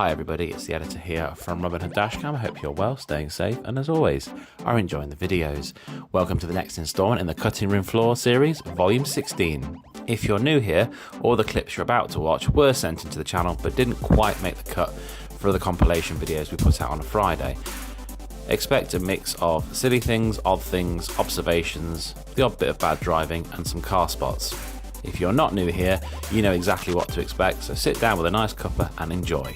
Hi everybody, it's the editor here from robinhooddashcam. I hope you're well, staying safe, and as always, are enjoying the videos. Welcome to the next instalment in the Cutting Room Floor series, volume 16. If you're new here, all the clips you're about to watch were sent into the channel but didn't quite make the cut for the compilation videos we put out on a Friday. Expect a mix of silly things, odd things, observations, the odd bit of bad driving, and some car spots. If you're not new here, you know exactly what to expect, so sit down with a nice cuppa and enjoy.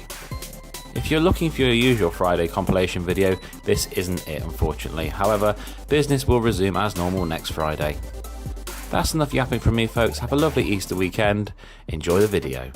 If you're looking for your usual Friday compilation video, this isn't it unfortunately. However, business will resume as normal next Friday. That's enough yapping from me folks, have a lovely Easter weekend, enjoy the video.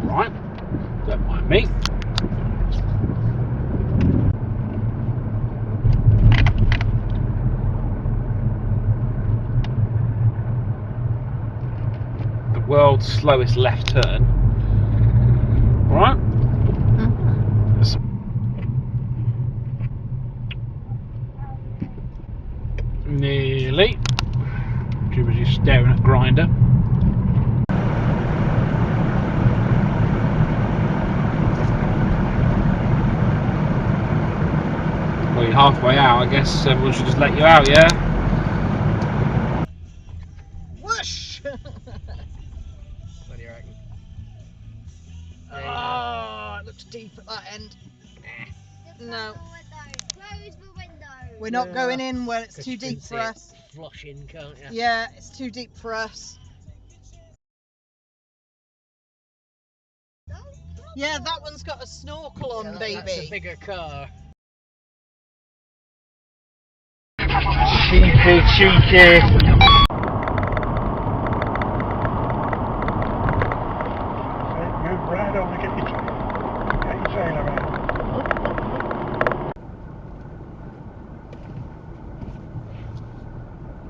Alright, don't mind me. The world's slowest left turn. Alright. Nearly. She was just staring at Grinder. Well, you're halfway out, I guess everyone should just let you out, yeah? Whoosh! What do you reckon? Oh, it looks deep at that end. No. Close the window. We're not going in where it's too deep for us. Flushing, can't you? Yeah, it's too deep for us. Yeah, that one's got a snorkel on, baby. That's a bigger car. Cheeky, cheeky. Move right over, get your trailer out.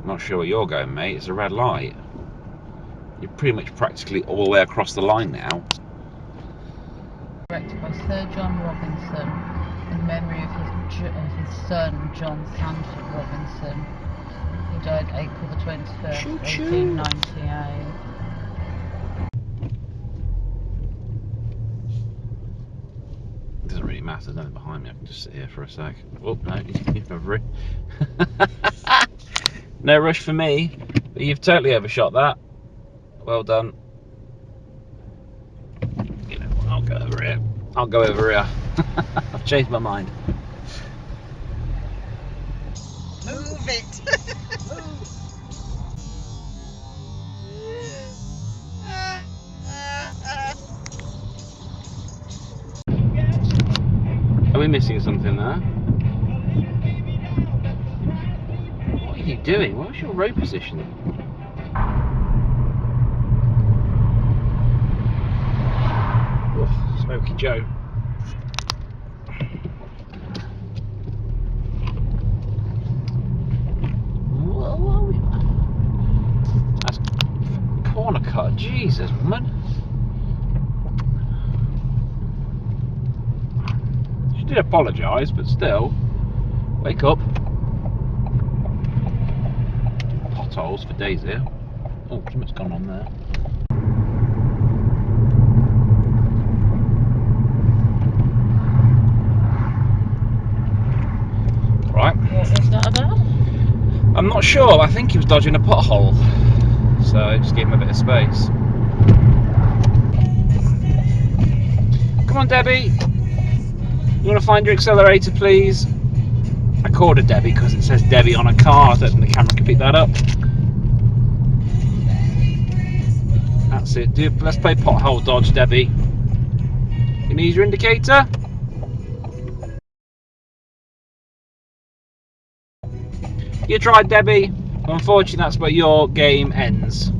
Not sure where you're going, mate, it's a red light. You're pretty much practically all the way across the line now. Directed by Sir John Robinson in memory of his son John Sanford Robinson, who died April the 21st, 1898. It doesn't really matter, there's nothing behind me, I can just sit here for a sec. Oh, no, you've over. No rush for me, but you've totally overshot that. Well done. You know what, I'll go over here. I'll go over here. I've changed my mind. Move it. Are we missing something there? What are you doing? What's your road position? Oof, Smoky Joe. Whoa. That's corner cut. Jesus, woman. She did apologise, but still. Wake up. Potholes for days here. Oh, something's gone on there. Right. What was that about? I'm not sure, I think he was dodging a pothole. So just give him a bit of space. Come on, Debbie. You want to find your accelerator, please? I called her Debbie because it says Debbie on a car. I don't think the camera can pick that up. That's it. Let's play pothole dodge, Debbie. Can you use your indicator? You tried, Debbie. Unfortunately, that's where your game ends.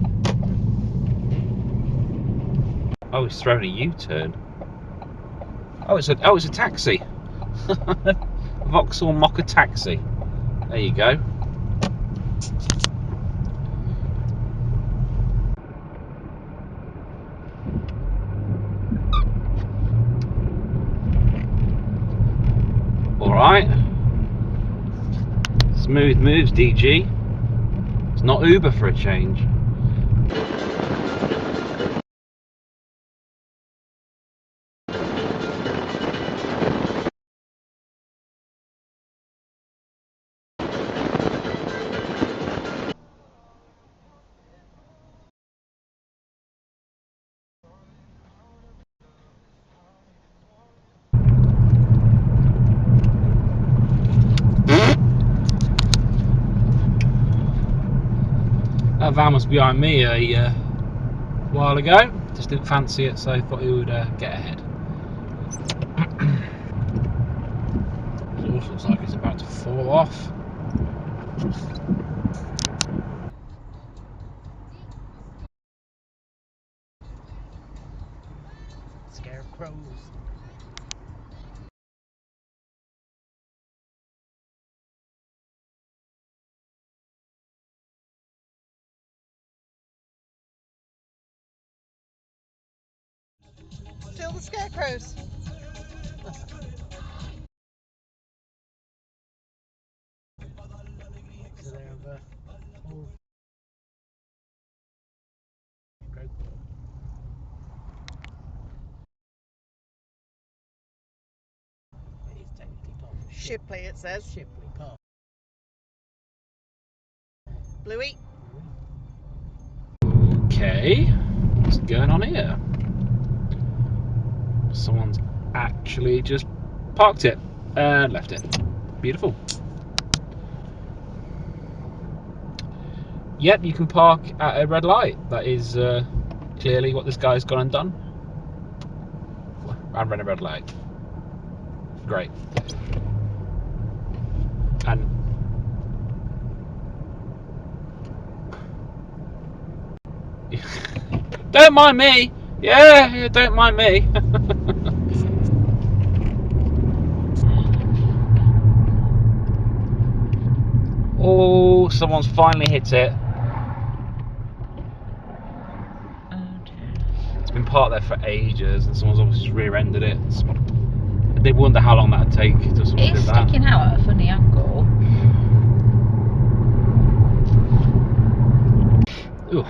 Oh, he's thrown a U-turn. Oh, it's a taxi. Vauxhall Mocha taxi. There you go. Alright. Smooth moves, DG. It's not Uber for a change. That van was behind me a while ago. Just didn't fancy it, so I thought he would get ahead. It looks like it's about to fall off. Scarecrows. Still the scarecrows. So they have all it is technically part of the ship. Shipley, it says. Shipley Park. Bluey. Okay, what's going on here? Someone's actually just parked it and left it. Beautiful. Yep, you can park at a red light. That is clearly what this guy's gone and done. And ran a red light. Great. And don't mind me. Yeah, don't mind me. Oh, someone's finally hit it. It's been parked there for ages, and someone's obviously just rear-ended it. They wonder how long that'd take to someone It's did that. sticking out at a funny angle. Oof,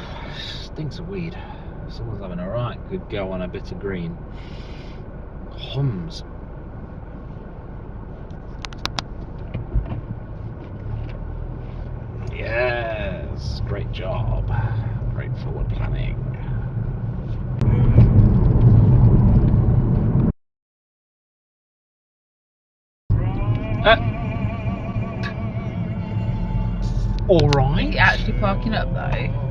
stinks of weed. Someone's having a right good go on a bit of green. Hums. Yes, great job. Great forward planning. All right. Is he actually parking up though?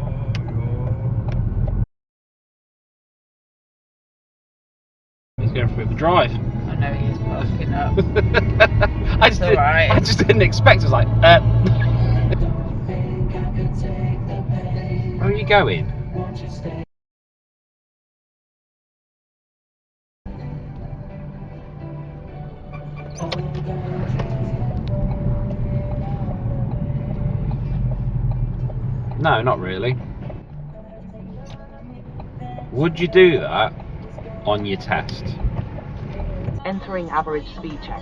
He's going for a bit of a drive. I know he is parking up. I just alright. I just didn't expect. I was like, where are you going? No, not really. Would you do that on your test? Entering average speed check.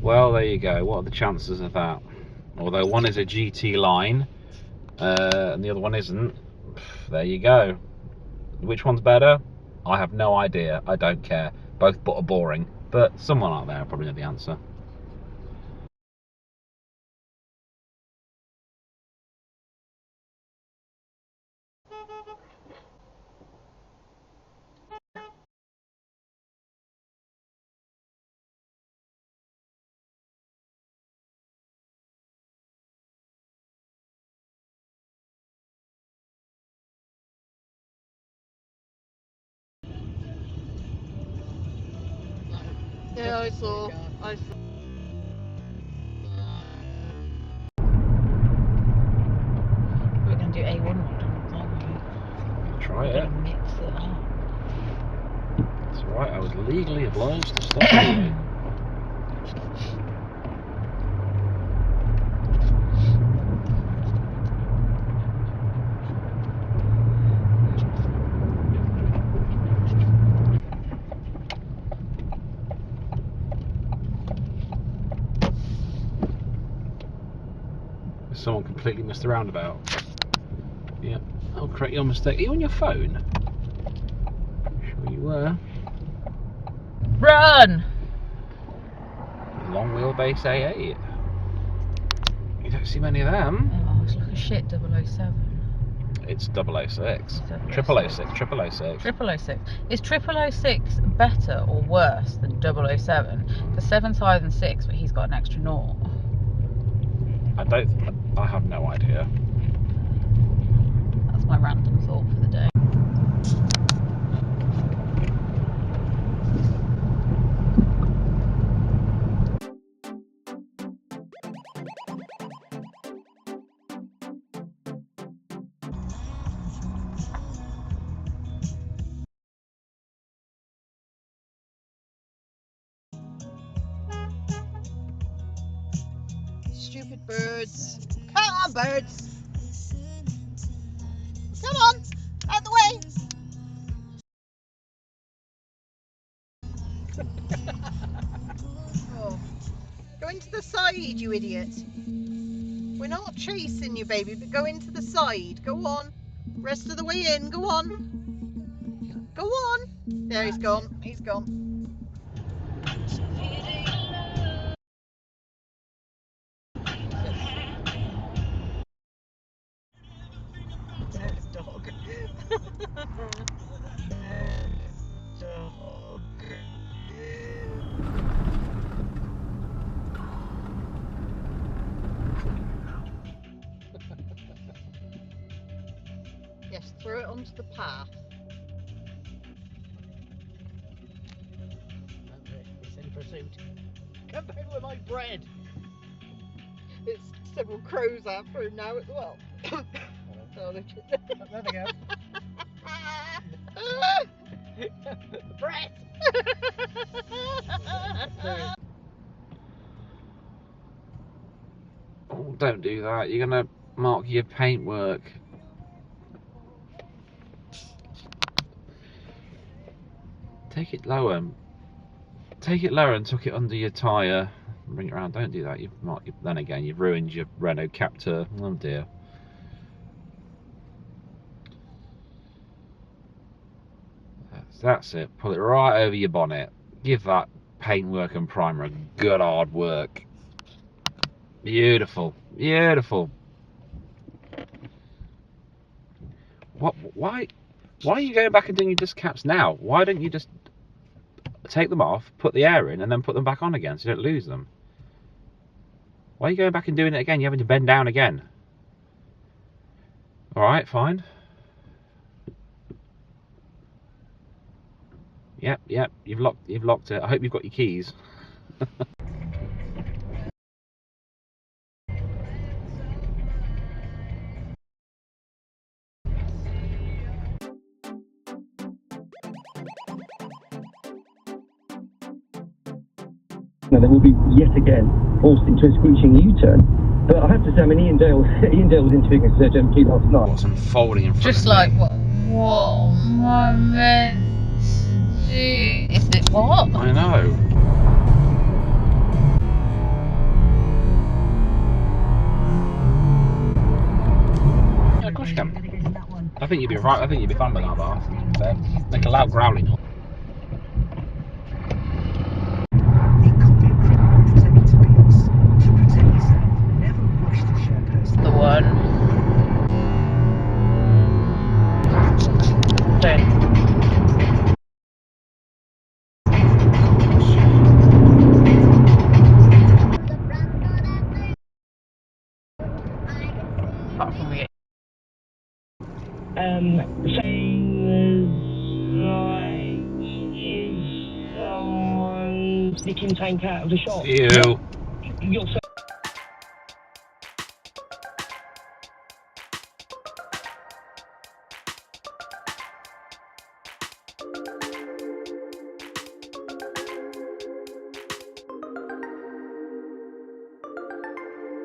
Well, there you go. What are the chances of that? Although one is a GT line and the other one isn't. There you go. Which one's better? I have no idea. I don't care. Both but are boring. But someone out there will probably know the answer. Yeah, I saw. I saw. We're going to do A1 McDonald's, aren't we? Try We're it. going to mix it up. It's alright, I was legally obliged to stop anyway. Someone completely missed the roundabout. Yeah, I'll correct your mistake. Are you on your phone? Sure you were. Run! Long wheelbase A8. You don't see many of them. Oh, it's like a shit 007. It's 006. 006. 006. 006. Is 006 better or worse than 007? Because 7's higher than 6, but he's got an extra naught. I have no idea. That's my random thought for the day. Stupid birds. Come on, birds. Come on. Out the way. Oh. Go into the side, you idiot. We're not chasing you, baby, but go into the side. Go on. Rest of the way in. Go on. Go on. There, he's gone. He's gone. There's dog. Dog. Yes, throw it onto the path. It's in pursuit. Come back with my bread. There's several crows after him now as well. Oh, look at There they go. bread! Oh, don't do that. You're gonna mark your paintwork. Take it lower. Take it lower and tuck it under your tyre. Bring it around. Don't do that. Then again, you've ruined your Renault Captur. Oh dear. That's it. Pull it right over your bonnet. Give that paintwork and primer a good hard work. Beautiful. Beautiful. Why are you going back and doing your disc caps now? Why don't you just take them off, put the air in, and then put them back on again so you don't lose them? Why are you going back and doing it again? You're having to bend down again. Alright, fine. Yep, you've locked it. I hope you've got your keys. Now they will be yet again forced into a screeching U-turn. But I have to say, I mean, Ian Dale was interviewing us at MG last night. What's unfolding in front Just of like, me? what am I meant to do? Is it what? I know. Yeah, of course you can. I think you'd be right. I think you'd be fine with that bar. Make a loud growling. The one. Apart from we oxygen tank out of the shop. You. You're